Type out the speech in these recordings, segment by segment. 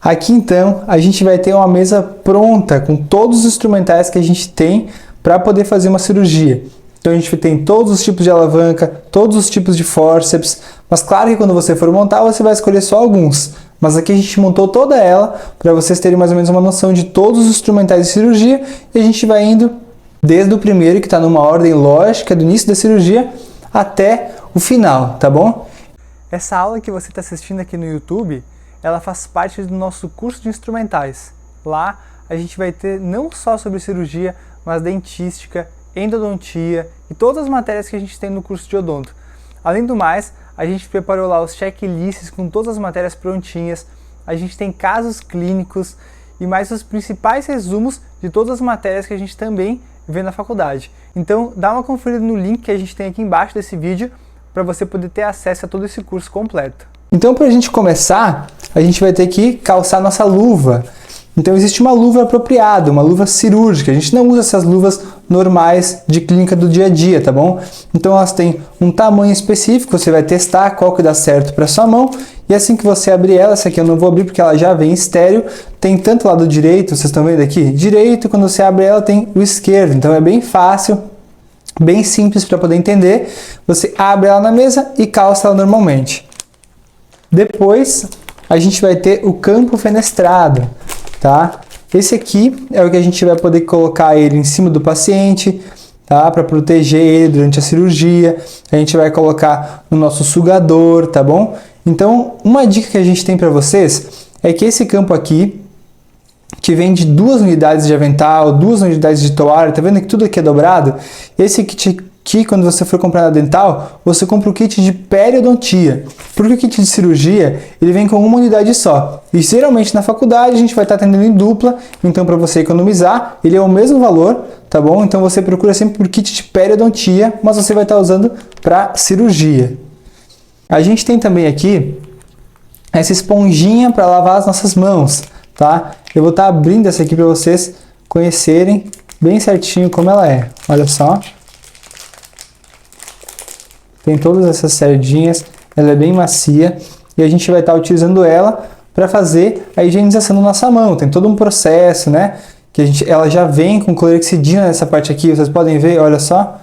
Aqui então a gente vai ter uma mesa pronta com todos os instrumentais que a gente tem para poder fazer uma cirurgia. Então a gente tem todos os tipos de alavanca, todos os tipos de fórceps, mas claro que quando você for montar você vai escolher só alguns. Mas aqui a gente montou toda ela para vocês terem mais ou menos uma noção de todos os instrumentais de cirurgia e a gente vai indo desde o primeiro, que está numa ordem lógica do início da cirurgia, até o final, tá bom? Essa aula que você está assistindo aqui no YouTube, ela faz parte do nosso curso de instrumentais. Lá a gente vai ter não só sobre cirurgia, mas dentística, endodontia e todas as matérias que a gente tem no curso de odonto. Além do mais, a gente preparou lá os checklists com todas as matérias prontinhas, a gente tem casos clínicos e mais os principais resumos de todas as matérias que a gente também vê na faculdade. Então dá uma conferida no link que a gente tem aqui embaixo desse vídeo para você poder ter acesso a todo esse curso completo. Então, para a gente começar, a gente vai ter que calçar nossa luva. Então existe uma luva apropriada, uma luva cirúrgica. A gente não usa essas luvas normais de clínica do dia a dia, tá bom? Então elas têm um tamanho específico, você vai testar qual que dá certo para sua mão. E assim que você abrir ela, essa aqui eu não vou abrir porque ela já vem estéreo, tem tanto o lado direito, vocês estão vendo aqui? Direito, quando você abre ela tem o esquerdo, então é bem fácil, bem simples para poder entender. Você abre ela na mesa e calça ela normalmente. Depois a gente vai ter o campo fenestrado, tá? Esse aqui é o que a gente vai poder colocar ele em cima do paciente, tá? Para proteger ele durante a cirurgia. A gente vai colocar no nosso sugador, tá bom? Então, uma dica que a gente tem para vocês é que esse campo aqui, que vem de 2 unidades de avental, 2 unidades de toalha, tá vendo que tudo aqui é dobrado? Esse kit aqui, quando você for comprar na dental, você compra o kit de periodontia. Porque o kit de cirurgia, ele vem com uma unidade só. E geralmente na faculdade a gente vai estar atendendo em dupla, então para você economizar, ele é o mesmo valor, tá bom? Então você procura sempre por kit de periodontia, mas você vai estar usando para cirurgia. A gente tem também aqui essa esponjinha para lavar as nossas mãos, tá? Eu vou estar abrindo essa aqui para vocês conhecerem bem certinho como ela é. Olha só. Tem todas essas sardinhas, ela é bem macia e a gente vai estar utilizando ela para fazer a higienização da nossa mão. Tem todo um processo, né? Que ela já vem com clorexidina nessa parte aqui, vocês podem ver, olha só.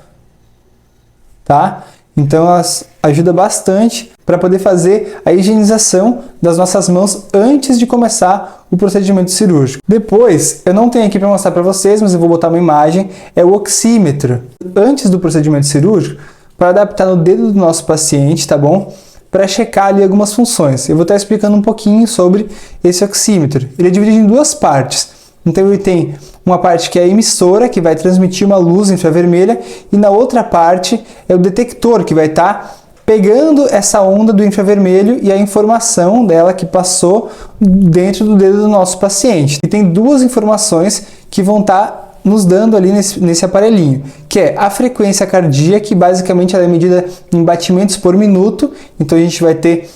Tá? Então elas ajudam bastante para poder fazer a higienização das nossas mãos antes de começar o procedimento cirúrgico. Depois, eu não tenho aqui para mostrar para vocês, mas eu vou botar uma imagem, é o oxímetro. Antes do procedimento cirúrgico, para adaptar no dedo do nosso paciente, tá bom? Para checar ali algumas funções. Eu vou estar explicando um pouquinho sobre esse oxímetro. Ele é dividido em 2 partes. Então ele tem uma parte que é a emissora, que vai transmitir uma luz infravermelha, e na outra parte é o detector, que vai estar pegando essa onda do infravermelho e a informação dela que passou dentro do dedo do nosso paciente. E tem 2 informações que vão estar nos dando ali nesse aparelhinho, que é a frequência cardíaca, que basicamente ela é medida em batimentos por minuto, então a gente vai ter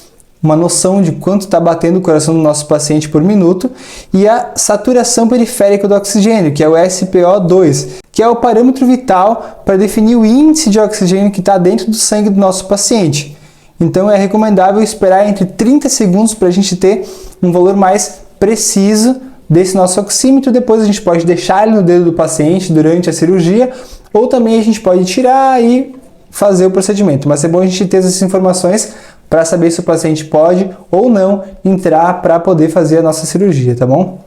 uma noção de quanto está batendo o coração do nosso paciente por minuto, e a saturação periférica do oxigênio, que é o SpO2, que é o parâmetro vital para definir o índice de oxigênio que está dentro do sangue do nosso paciente. Então é recomendável esperar entre 30 segundos para a gente ter um valor mais preciso desse nosso oxímetro. Depois a gente pode deixar ele no dedo do paciente durante a cirurgia, ou também a gente pode tirar e fazer o procedimento. Mas é bom a gente ter essas informações para saber se o paciente pode ou não entrar para poder fazer a nossa cirurgia, tá bom?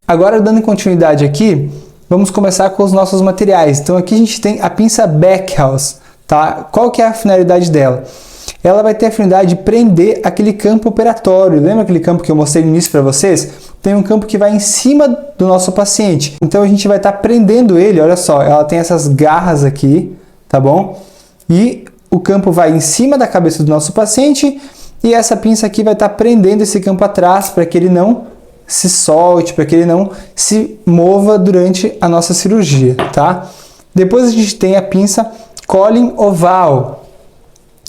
Agora, dando continuidade aqui, vamos começar com os nossos materiais. Então aqui a gente tem a pinça Backhaus, tá? Qual que é a finalidade dela? Ela vai ter a finalidade de prender aquele campo operatório. Lembra aquele campo que eu mostrei no início para vocês? Tem um campo que vai em cima do nosso paciente. Então a gente vai estar prendendo ele, olha só, ela tem essas garras aqui, tá bom? E o campo vai em cima da cabeça do nosso paciente e essa pinça aqui vai estar prendendo esse campo atrás para que ele não se solte, para que ele não se mova durante a nossa cirurgia, tá? Depois a gente tem a pinça Collin oval.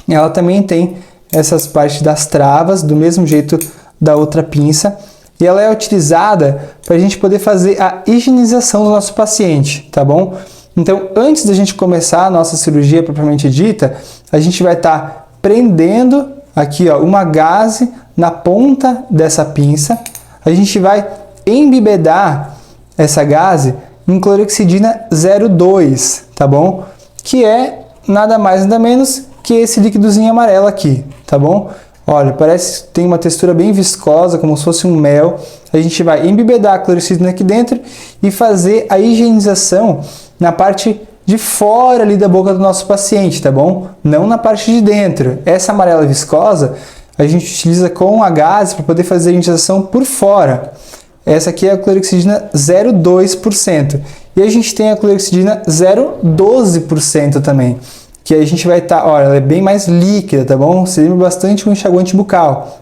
Ela também tem essas partes das travas, do mesmo jeito da outra pinça, e ela é utilizada para a gente poder fazer a higienização do nosso paciente, tá bom? Então, antes da gente começar a nossa cirurgia propriamente dita, a gente vai estar prendendo aqui, ó, uma gaze na ponta dessa pinça, a gente vai embebedar essa gase em clorexidina 0,2, tá bom? Que é nada mais nada menos que esse líquidozinho amarelo aqui, tá bom? Olha, parece que tem uma textura bem viscosa, como se fosse um mel. A gente vai embebedar a clorexidina aqui dentro e fazer a higienização na parte de fora ali da boca do nosso paciente, tá bom? Não na parte de dentro. Essa amarela viscosa a gente utiliza com a gase para poder fazer a higienização por fora. Essa aqui é a clorexidina 0,2%. E a gente tem a clorexidina 0,12% também. Que a gente vai estar, olha, ela é bem mais líquida, tá bom? Se lembra bastante um enxaguante bucal.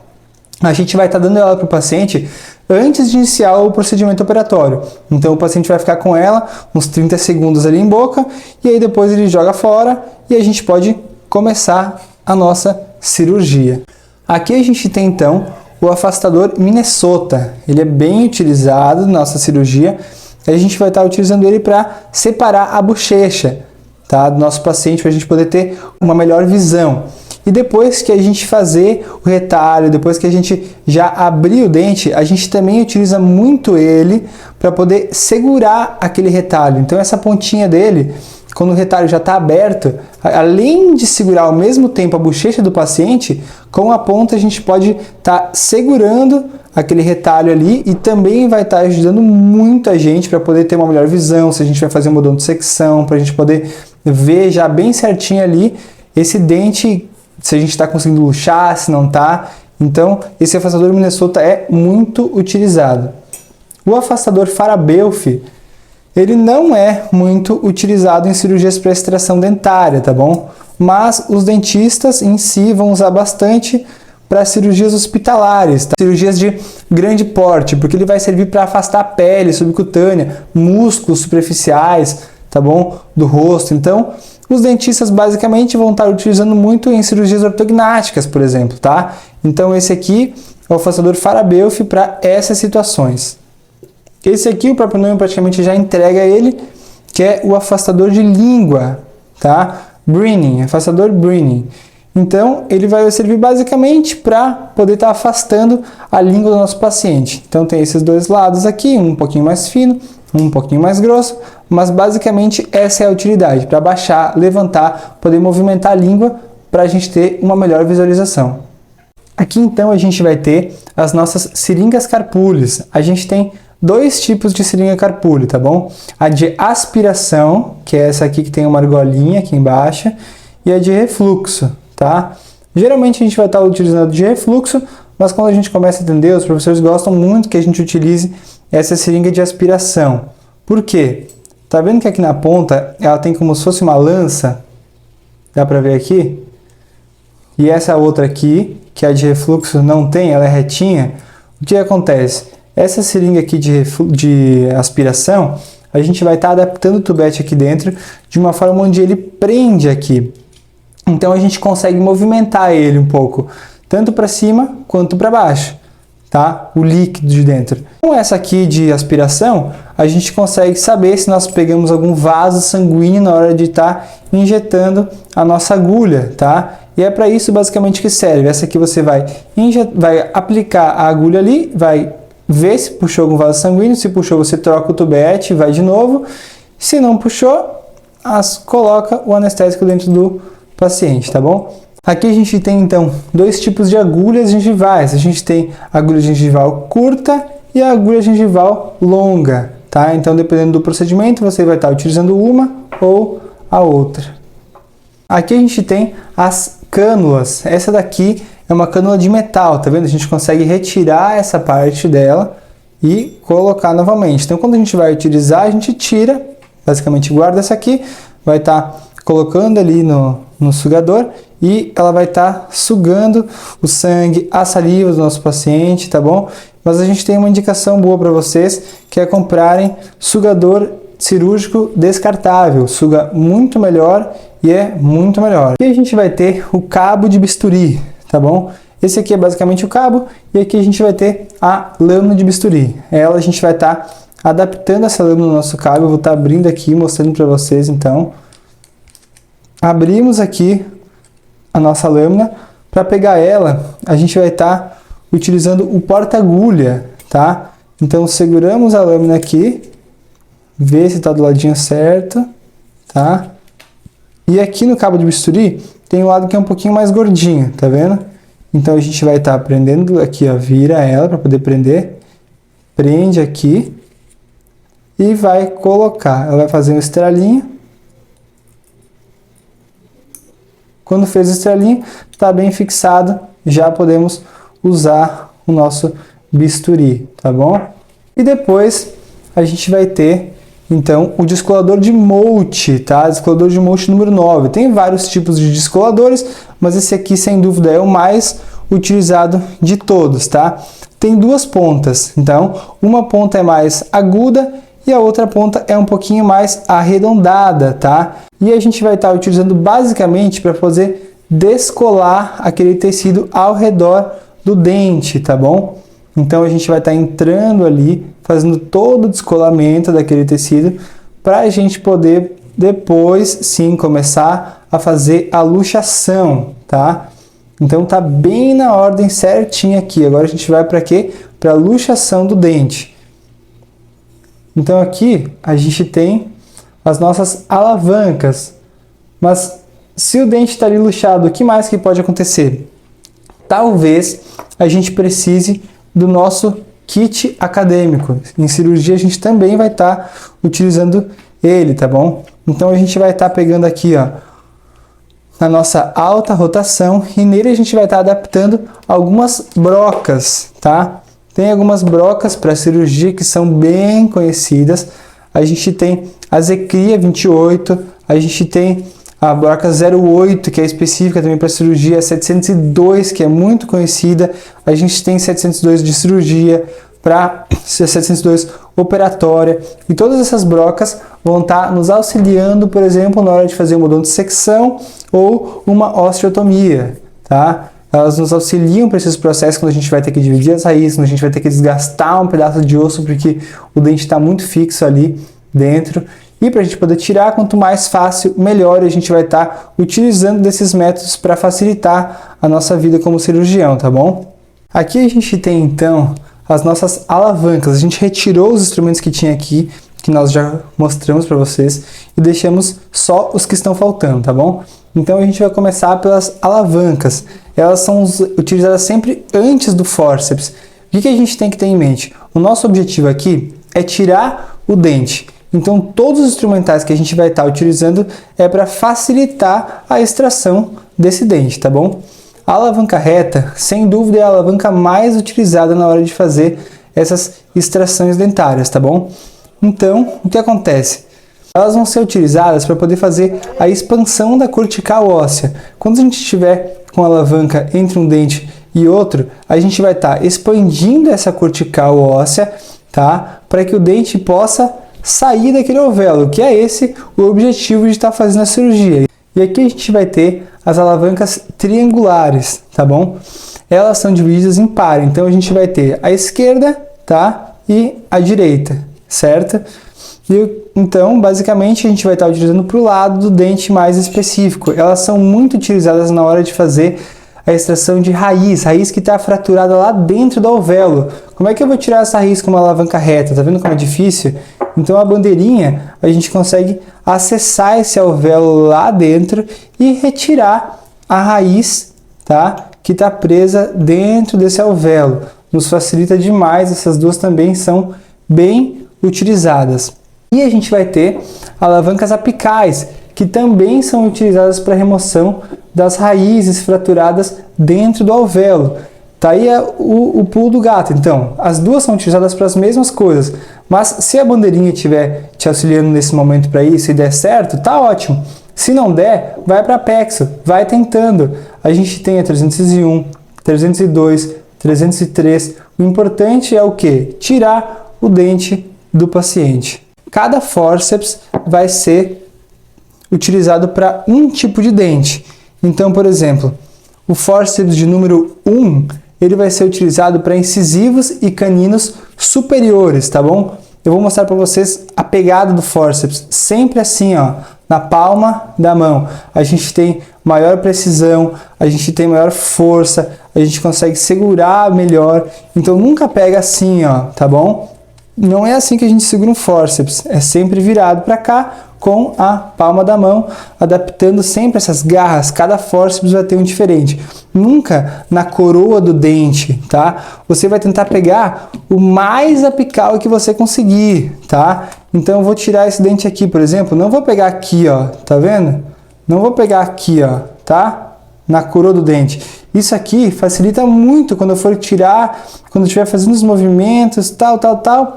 A gente vai estar dando ela para o paciente antes de iniciar o procedimento operatório. Então o paciente vai ficar com ela uns 30 segundos ali em boca e aí depois ele joga fora e a gente pode começar a nossa cirurgia. Aqui a gente tem então o afastador Minnesota. Ele é bem utilizado na nossa cirurgia. A gente vai estar utilizando ele para separar a bochecha, tá, do nosso paciente, para a gente poder ter uma melhor visão. E depois que a gente fazer o retalho, depois que a gente já abrir o dente, a gente também utiliza muito ele para poder segurar aquele retalho. Então essa pontinha dele, quando o retalho já está aberto, além de segurar ao mesmo tempo a bochecha do paciente, com a ponta a gente pode estar segurando aquele retalho ali e também vai estar ajudando muito a gente para poder ter uma melhor visão, se a gente vai fazer uma odontodissecção, para a gente poder ver já bem certinho ali esse dente, se a gente está conseguindo luxar, se não está. Então, esse afastador Minnesota é muito utilizado. O afastador Farabeuf, ele não é muito utilizado em cirurgias para extração dentária, tá bom? Mas os dentistas em si vão usar bastante para cirurgias hospitalares, tá? Cirurgias de grande porte, porque ele vai servir para afastar a pele subcutânea, músculos superficiais, tá bom? Do rosto. Então, os dentistas basicamente vão estar utilizando muito em cirurgias ortognáticas, por exemplo, tá? Então, esse aqui é o afastador Farabeuf para essas situações. Esse aqui, o próprio nome praticamente já entrega ele, que é o afastador de língua, tá? Brenning, afastador Brenning. Então, ele vai servir basicamente para poder estar afastando a língua do nosso paciente. Então, tem esses dois lados aqui, um pouquinho mais fino, um pouquinho mais grosso, mas basicamente essa é a utilidade, para baixar, levantar, poder movimentar a língua para a gente ter uma melhor visualização. Aqui, então, a gente vai ter as nossas seringas Carpules. A gente tem dois tipos de seringa Carpule, tá bom? A de aspiração, que é essa aqui que tem uma argolinha aqui embaixo, e a de refluxo, tá? Geralmente a gente vai estar utilizando de refluxo, mas quando a gente começa a atender, os professores gostam muito que a gente utilize essa seringa de aspiração. Por quê? Tá vendo que aqui na ponta ela tem como se fosse uma lança? Dá pra ver aqui? E essa outra aqui, que é a de refluxo, não tem, ela é retinha. O que acontece? Essa seringa aqui de aspiração, a gente vai estar adaptando o tubete aqui dentro de uma forma onde ele prende aqui. Então a gente consegue movimentar ele um pouco, tanto para cima quanto para baixo, tá? O líquido de dentro. Com essa aqui de aspiração, a gente consegue saber se nós pegamos algum vaso sanguíneo na hora de estar injetando a nossa agulha, tá? E é para isso basicamente que serve. Essa aqui você vai aplicar a agulha ali, vai ver se puxou algum vaso sanguíneo. Se puxou, você troca o tubete, vai de novo. Se não puxou, coloca o anestésico dentro do paciente, tá bom? Aqui a gente tem então dois tipos de agulhas gengivais. A gente tem a agulha gengival curta e a agulha gengival longa, tá? Então, dependendo do procedimento, você vai estar utilizando uma ou a outra. Aqui a gente tem as cânulas. Essa daqui é uma cânula de metal, tá vendo? A gente consegue retirar essa parte dela e colocar novamente. Então, quando a gente vai utilizar, a gente tira, basicamente guarda essa aqui, vai estar colocando ali no sugador e ela vai estar sugando o sangue, a saliva do nosso paciente, tá bom? Mas a gente tem uma indicação boa para vocês, que é comprarem sugador cirúrgico descartável. Suga muito melhor e é muito melhor. E a gente vai ter o cabo de bisturi, tá bom? Esse aqui é basicamente o cabo e aqui a gente vai ter a lâmina de bisturi. Ela a gente vai estar adaptando essa lâmina no nosso cabo. Eu vou estar abrindo aqui, mostrando para vocês então. Abrimos aqui a nossa lâmina. Para pegar ela, a gente vai estar utilizando o porta-agulha, tá? Então seguramos a lâmina aqui, vê se está do ladinho certo, tá? E aqui no cabo de bisturi tem um lado que é um pouquinho mais gordinho, tá vendo? Então a gente vai estar prendendo aqui, ó, vira ela para poder prender, prende aqui e vai colocar. Ela vai fazer um estralinho. Quando fez o estrelinho, está bem fixado, já podemos usar o nosso bisturi, tá bom? E depois a gente vai ter, então, o descolador de Moute, tá? Descolador de Moute número 9. Tem vários tipos de descoladores, mas esse aqui, sem dúvida, é o mais utilizado de todos, tá? Tem duas pontas, então, uma ponta é mais aguda e a outra ponta é um pouquinho mais arredondada, tá? E a gente vai estar utilizando basicamente para fazer descolar aquele tecido ao redor do dente, tá bom? Então a gente vai estar entrando ali, fazendo todo o descolamento daquele tecido para a gente poder depois sim começar a fazer a luxação, tá? Então tá bem na ordem certinha aqui. Agora a gente vai para quê? Para a luxação do dente. Então aqui a gente tem as nossas alavancas, mas se o dente está ali luxado, o que mais que pode acontecer? Talvez a gente precise do nosso kit acadêmico. Em cirurgia a gente também vai estar utilizando ele, tá bom? Então a gente vai estar pegando aqui, ó, a nossa alta rotação e nele a gente vai estar adaptando algumas brocas, tá? Tem algumas brocas para cirurgia que são bem conhecidas. A gente tem a Zecria 28, a gente tem a broca 08, que é específica também para cirurgia, a 702, que é muito conhecida. A gente tem 702 de cirurgia, para 702 operatória. E todas essas brocas vão estar nos auxiliando, por exemplo, na hora de fazer uma odontodissecção ou uma osteotomia, tá? Elas nos auxiliam para esses processos quando a gente vai ter que dividir as raízes, quando a gente vai ter que desgastar um pedaço de osso porque o dente está muito fixo ali dentro. E para a gente poder tirar, quanto mais fácil, melhor. A gente vai estar utilizando desses métodos para facilitar a nossa vida como cirurgião, tá bom? Aqui a gente tem então as nossas alavancas. A gente retirou os instrumentos que tinha aqui, que nós já mostramos para vocês, e deixamos só os que estão faltando, tá bom? Então a gente vai começar pelas alavancas. Elas são utilizadas sempre antes do fórceps. O que a gente tem que ter em mente? O nosso objetivo aqui é tirar o dente. Então todos os instrumentais que a gente vai estar utilizando é para facilitar a extração desse dente, tá bom? A alavanca reta, sem dúvida, é a alavanca mais utilizada na hora de fazer essas extrações dentárias, tá bom? Então, o que acontece? Elas vão ser utilizadas para poder fazer a expansão da cortical óssea. Quando a gente estiver com a alavanca entre um dente e outro, a gente vai estar expandindo essa cortical óssea, tá? Para que o dente possa sair daquele ovelo, que é esse o objetivo de estar fazendo a cirurgia. E aqui a gente vai ter as alavancas triangulares, tá bom? Elas são divididas em par, então a gente vai ter a esquerda, tá? E a direita, certo? E, então, basicamente, a gente vai estar utilizando para o lado do dente mais específico. Elas são muito utilizadas na hora de fazer a extração de raiz que está fraturada lá dentro do alvéolo. Como é que eu vou tirar essa raiz com uma alavanca reta? Tá vendo como é difícil? Então a bandeirinha, a gente consegue acessar esse alvéolo lá dentro e retirar a raiz, tá? Que está presa dentro desse alvéolo. Nos facilita demais, essas duas também são bem utilizadas. E a gente vai ter alavancas apicais, que também são utilizadas para remoção das raízes fraturadas dentro do alvéolo. Tá aí o pulo do gato. Então, as duas são utilizadas para as mesmas coisas, mas se a bandeirinha estiver te auxiliando nesse momento para isso e der certo, tá ótimo. Se não der, vai para a Pexo, vai tentando. A gente tem a 301, 302, 303. O importante é o quê? Tirar o dente do paciente. Cada fórceps vai ser utilizado para um tipo de dente. Então, por exemplo, o fórceps de número 1, ele vai ser utilizado para incisivos e caninos superiores, tá bom? Eu vou mostrar para vocês a pegada do fórceps, sempre assim, ó, na palma da mão. A gente tem maior precisão, a gente tem maior força, a gente consegue segurar melhor. Então nunca pega assim, ó, tá bom? Não é assim que a gente segura um fórceps, é sempre virado para cá com a palma da mão, adaptando sempre essas garras. Cada fórceps vai ter um diferente. Nunca na coroa do dente, tá? Você vai tentar pegar o mais apical que você conseguir, tá? Então eu vou tirar esse dente aqui, por exemplo, não vou pegar aqui, ó, tá vendo? Não vou pegar aqui, ó, tá? Na coroa do dente. Isso aqui facilita muito quando eu for tirar, quando eu estiver fazendo os movimentos, tal,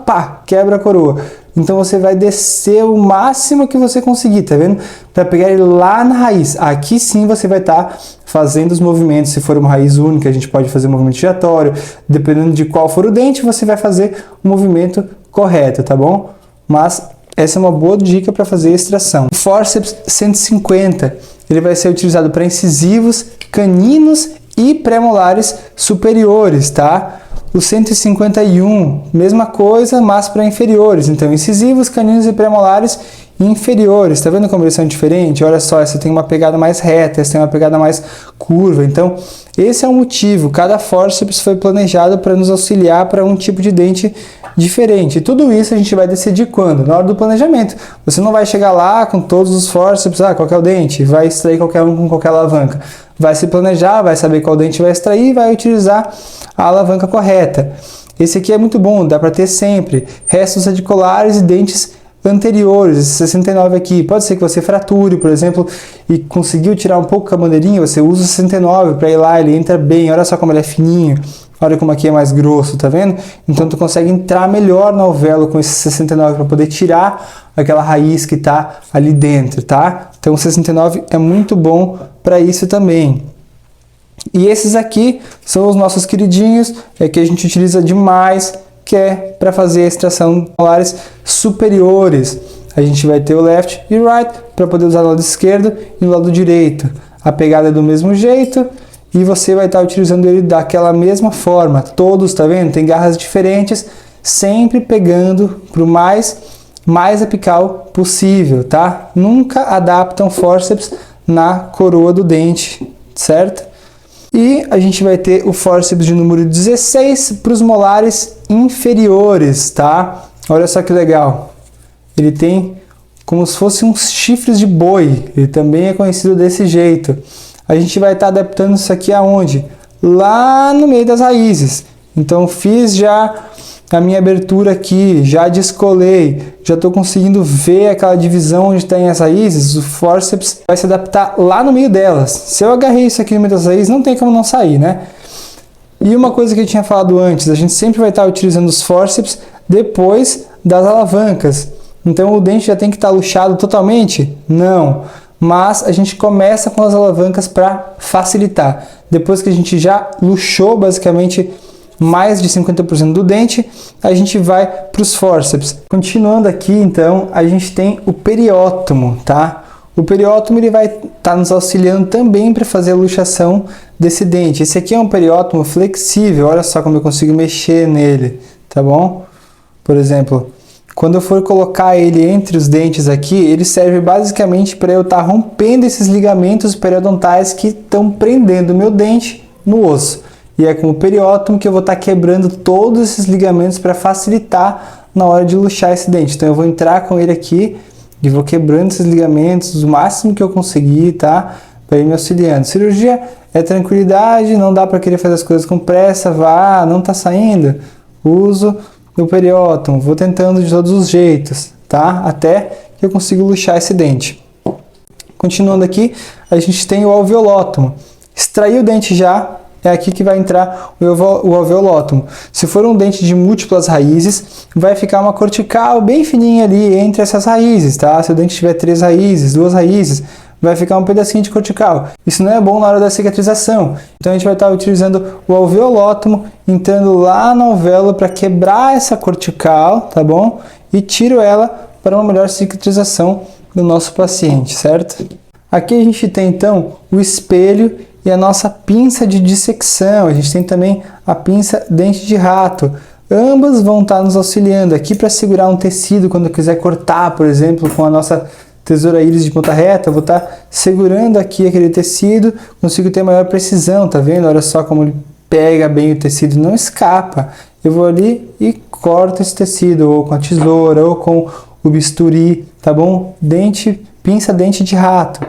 pá, quebra a coroa. Então você vai descer o máximo que você conseguir, tá vendo? Para pegar ele lá na raiz. Aqui sim você vai estar fazendo os movimentos. Se for uma raiz única, a gente pode fazer um movimento giratório. Dependendo de qual for o dente, você vai fazer o movimento correto, tá bom? Mas essa é uma boa dica para fazer a extração. O fórceps 150, ele vai ser utilizado para incisivos, caninos e premolares superiores, tá? O 151, mesma coisa, mas para inferiores. Então, incisivos, caninos e premolares inferiores. Tá vendo como eles são diferentes? Olha só, essa tem uma pegada mais reta, essa tem uma pegada mais curva. Então, esse é o motivo. Cada fórceps foi planejado para nos auxiliar para um tipo de dente diferente. E tudo isso a gente vai decidir quando? Na hora do planejamento. Você não vai chegar lá com todos os fórceps, qual que é o dente? Vai extrair qualquer um com qualquer alavanca. Vai se planejar, vai saber qual dente vai extrair e vai utilizar a alavanca correta. Esse aqui é muito bom, dá para ter sempre. Restos radiculares e dentes anteriores, esse 69 aqui. Pode ser que você frature, por exemplo, e conseguiu tirar um pouco com a bandeirinha, você usa o 69 para ir lá, ele entra bem. Olha só como ele é fininho. Olha como aqui é mais grosso, tá vendo? Então tu consegue entrar melhor no alvéolo com esse 69 para poder tirar aquela raiz que tá ali dentro, tá? Então o 69 é muito bom para isso também. E esses aqui são os nossos queridinhos, que a gente utiliza demais, que é para fazer a extração de molares superiores. A gente vai ter o left e right para poder usar no lado esquerdo e no lado direito. A pegada é do mesmo jeito. E você vai estar utilizando ele daquela mesma forma. Todos, tá vendo? Tem garras diferentes, sempre pegando para o mais apical possível, tá? Nunca adaptam fórceps na coroa do dente, certo? E a gente vai ter o fórceps de número 16 para os molares inferiores, tá? Olha só que legal. Ele tem como se fosse uns chifres de boi. Ele também é conhecido desse jeito. A gente vai estar adaptando isso aqui aonde? Lá no meio das raízes. Então fiz já a minha abertura aqui, já descolei, já estou conseguindo ver aquela divisão onde tem as raízes. O fórceps vai se adaptar lá no meio delas. Se eu agarrei isso aqui no meio das raízes, não tem como não sair, né? E uma coisa que eu tinha falado antes, a gente sempre vai estar utilizando os fórceps depois das alavancas. Então o dente já tem que estar luxado totalmente? Não. Mas a gente começa com as alavancas para facilitar. Depois que a gente já luxou basicamente mais de 50% do dente, a gente vai para os fórceps. Continuando aqui, então, a gente tem o periótomo, tá? O periótomo ele vai estar nos auxiliando também para fazer a luxação desse dente. Esse aqui é um periótomo flexível, olha só como eu consigo mexer nele, tá bom? Por exemplo, quando eu for colocar ele entre os dentes aqui, ele serve basicamente para eu estar rompendo esses ligamentos periodontais que estão prendendo o meu dente no osso. E é com o periótomo que eu vou estar quebrando todos esses ligamentos para facilitar na hora de luxar esse dente. Então eu vou entrar com ele aqui e vou quebrando esses ligamentos o máximo que eu conseguir, tá? Para ir me auxiliando. Cirurgia é tranquilidade, não dá para querer fazer as coisas com pressa, não tá saindo. Uso o periótomo, vou tentando de todos os jeitos, tá? Até que eu consiga luxar esse dente. Continuando aqui, a gente tem o alveolótomo. Extrair o dente já, é aqui que vai entrar o alveolótomo. Se for um dente de múltiplas raízes, vai ficar uma cortical bem fininha ali entre essas raízes, tá? Se o dente tiver 3 raízes, 2 raízes, vai ficar um pedacinho de cortical. Isso não é bom na hora da cicatrização. Então a gente vai estar utilizando o alveolótomo, entrando lá no alvéolo para quebrar essa cortical, tá bom? E tiro ela para uma melhor cicatrização do nosso paciente, certo? Aqui a gente tem então o espelho e a nossa pinça de dissecção. A gente tem também a pinça dente de rato. Ambas vão estar nos auxiliando aqui para segurar um tecido quando eu quiser cortar, por exemplo, com a nossa tesoura íris de ponta reta, eu vou estar segurando aqui aquele tecido, consigo ter maior precisão, tá vendo? Olha só como ele pega bem o tecido, não escapa. Eu vou ali e corto esse tecido, ou com a tesoura, ou com o bisturi, tá bom? Pinça dente de rato.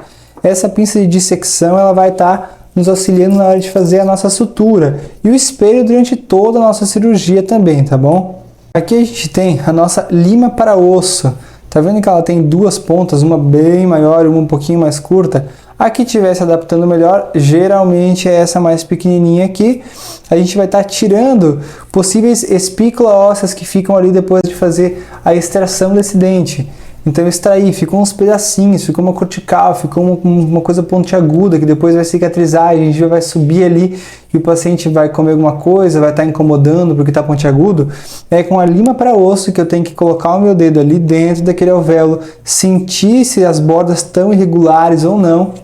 Essa pinça de dissecção, ela vai estar nos auxiliando na hora de fazer a nossa sutura. E o espelho durante toda a nossa cirurgia também, tá bom? Aqui a gente tem a nossa lima para osso. Tá vendo que ela tem duas pontas, uma bem maior e uma um pouquinho mais curta? A que estiver se adaptando melhor, geralmente é essa mais pequenininha aqui. A gente vai estar tirando possíveis espículas ósseas que ficam ali depois de fazer a extração desse dente. Então extrair, ficou uns pedacinhos, ficou uma cortical, ficou uma coisa pontiaguda que depois vai cicatrizar, a gente vai subir ali e o paciente vai comer alguma coisa, vai estar incomodando porque está pontiagudo. É com a lima para osso que eu tenho que colocar o meu dedo ali dentro daquele alvéolo, sentir se as bordas estão irregulares ou não.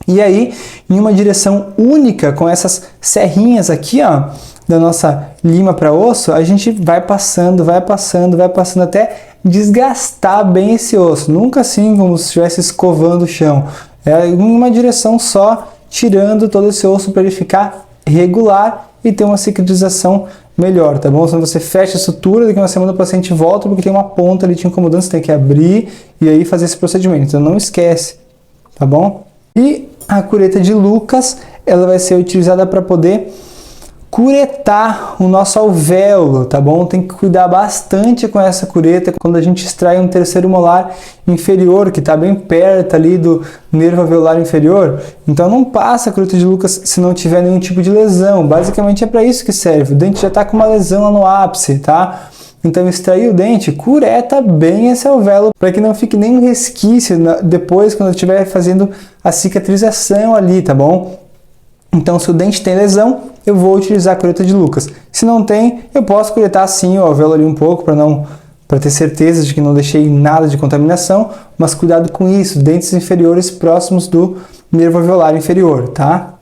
E aí, em uma direção única, com essas serrinhas aqui, ó, da nossa lima para osso, a gente vai passando até desgastar bem esse osso. Nunca assim como se estivesse escovando o chão. É em uma direção só, tirando todo esse osso para ele ficar regular e ter uma cicatrização melhor, tá bom? Senão você fecha a sutura, daqui a uma semana o paciente volta porque tem uma ponta ali te incomodando, você tem que abrir e aí fazer esse procedimento. Então não esquece, tá bom? E a cureta de Lucas, ela vai ser utilizada para poder curetar o nosso alvéolo, tá bom? Tem que cuidar bastante com essa cureta quando a gente extrai um terceiro molar inferior, que está bem perto ali do nervo alveolar inferior. Então não passa a cureta de Lucas se não tiver nenhum tipo de lesão. Basicamente é para isso que serve. O dente já está com uma lesão lá no ápice, tá? Então extrair o dente, cureta bem esse alvéolo para que não fique nenhum resquício depois quando eu estiver fazendo a cicatrização ali, tá bom? Então se o dente tem lesão, eu vou utilizar a cureta de Lucas. Se não tem, eu posso curetar sim o alvéolo ali um pouco para ter certeza de que não deixei nada de contaminação, mas cuidado com isso, dentes inferiores próximos do nervo alveolar inferior, tá?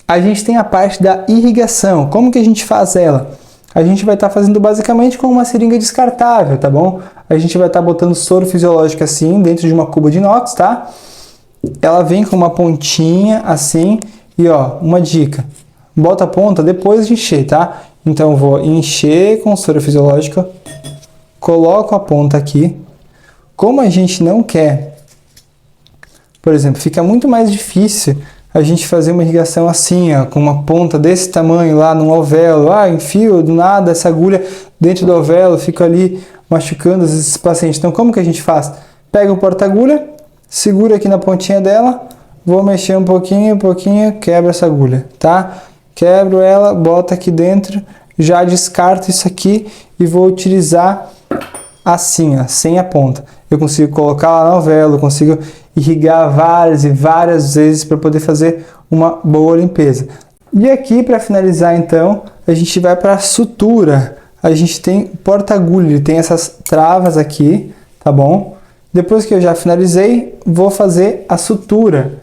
A gente tem a parte da irrigação. Como que a gente faz ela? A gente vai estar fazendo basicamente com uma seringa descartável, tá bom? A gente vai estar botando soro fisiológico assim, dentro de uma cuba de inox, tá? Ela vem com uma pontinha assim, e ó, uma dica. Bota a ponta depois de encher, tá? Então eu vou encher com soro fisiológico, coloco a ponta aqui. Como a gente não quer, por exemplo, fica muito mais difícil a gente fazer uma irrigação assim, ó, com uma ponta desse tamanho lá no alvéolo. Enfio do nada essa agulha dentro do alvéolo, fico ali machucando esses pacientes. Então como que a gente faz? Pega o porta-agulha, segura aqui na pontinha dela, vou mexer um pouquinho, quebra essa agulha, tá? Quebro ela, boto aqui dentro, já descarto isso aqui e vou utilizar assim, ó, sem a ponta. Eu consigo colocar lá no alvéolo, consigo irrigar várias e várias vezes para poder fazer uma boa limpeza. E aqui, para finalizar então, a gente vai para a sutura. A gente tem o porta-agulha, ele tem essas travas aqui, tá bom? Depois que eu já finalizei, vou fazer a sutura.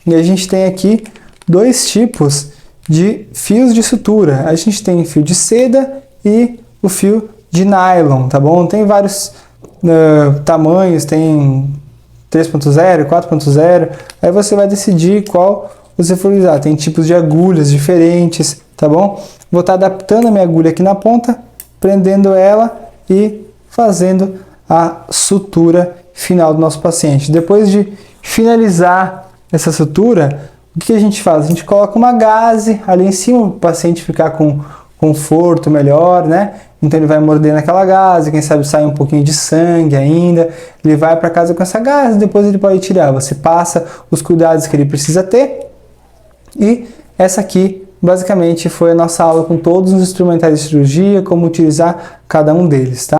E a gente tem aqui dois tipos de fios de sutura. A gente tem fio de seda e o fio de nylon, tá bom? Tem vários tamanhos, tem 3.0, 4.0, aí você vai decidir qual você for usar. Tem tipos de agulhas diferentes, tá bom? Vou estar adaptando a minha agulha aqui na ponta, prendendo ela e fazendo a sutura final do nosso paciente. Depois de finalizar essa sutura, o que a gente faz? A gente coloca uma gaze ali em cima, o paciente ficar com conforto melhor, né? Então ele vai morder naquela gaze, quem sabe sai um pouquinho de sangue ainda, ele vai para casa com essa gaze, depois ele pode tirar. Você passa os cuidados que ele precisa ter. E essa aqui basicamente foi a nossa aula com todos os instrumentais de cirurgia, como utilizar cada um deles, tá?